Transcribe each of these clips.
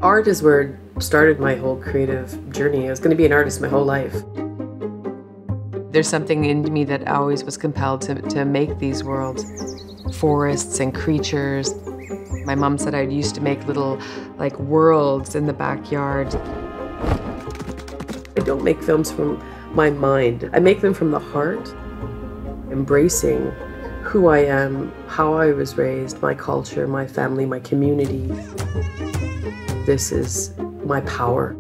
Art is where it started my whole creative journey. I was going to be an artist my whole life. There's something in me that always was compelled to make these worlds. Forests and creatures. My mom said I used to make little, like, worlds in the backyard. I don't make films from my mind. I make them from the heart, embracing who I am, how I was raised, my culture, my family, my community. This is my power.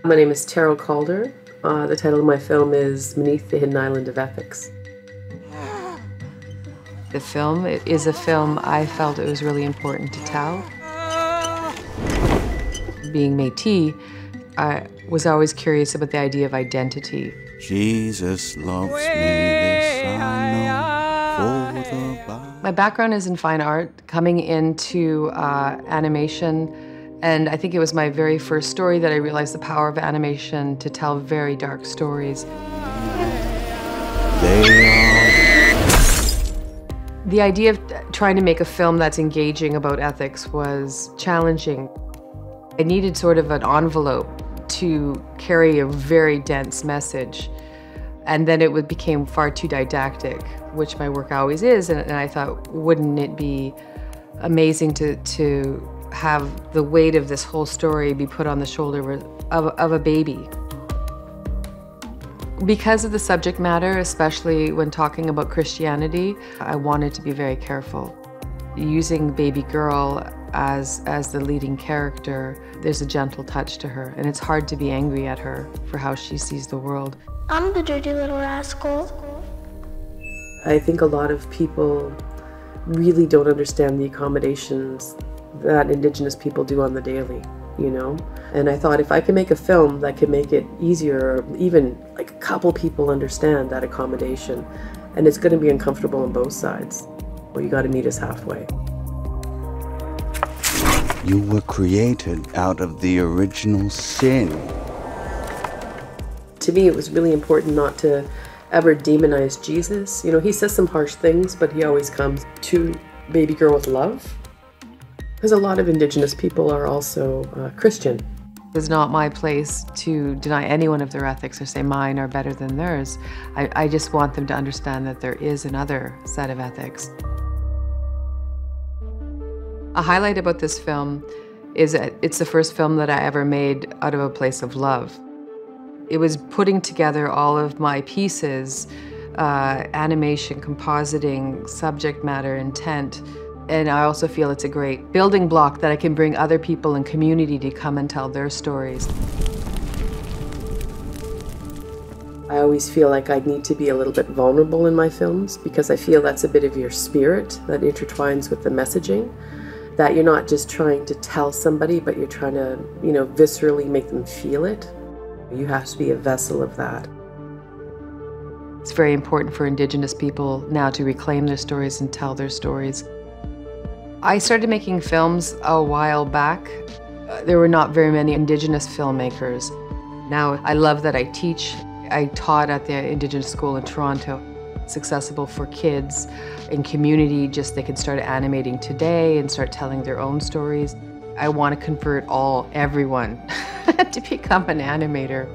My name is Terril Calder. The title of my film is Meneath, the Hidden Island of Ethics. The film is a film I felt it was really important to tell. Being métis, I was always curious about the idea of identity. Jesus loves me, this I know, for the Bible. My background is in fine art, coming into animation, and I think it was my very first story that I realized the power of animation to tell very dark stories. The idea of trying to make a film that's engaging about ethics was challenging. I needed sort of an envelope to carry a very dense message, and then it became far too didactic, which my work always is, and I thought, wouldn't it be amazing to have the weight of this whole story be put on the shoulder of a baby? Because of the subject matter, especially when talking about Christianity, I wanted to be very careful. Using baby girl as the leading character, there's a gentle touch to her, and it's hard to be angry at her for how she sees the world. I'm the dirty little rascal. I think a lot of people really don't understand the accommodations that Indigenous people do on the daily, you know? And I thought if I can make a film that can make it easier, or even like a couple people understand that accommodation, and it's going to be uncomfortable on both sides, well, you got to meet us halfway. You were created out of the original sin. To me, it was really important not to ever demonize Jesus. You know, he says some harsh things, but he always comes to baby girl with love. Because a lot of Indigenous people are also Christian. It's not my place to deny anyone of their ethics or say mine are better than theirs. I just want them to understand that there is another set of ethics. A highlight about this film is that it's the first film that I ever made out of a place of love. It was putting together all of my pieces, animation, compositing, subject matter, intent, and I also feel it's a great building block that I can bring other people in community to come and tell their stories. I always feel like I need to be a little bit vulnerable in my films because I feel that's a bit of your spirit that intertwines with the messaging. That you're not just trying to tell somebody, but you're trying to, you know, viscerally make them feel it. You have to be a vessel of that. It's very important for Indigenous people now to reclaim their stories and tell their stories. I started making films a while back. There were not very many Indigenous filmmakers. Now I love that I teach. I taught at the Indigenous School in Toronto. It's accessible for kids in community, just they can start animating today and start telling their own stories. I want to convert everyone to become an animator.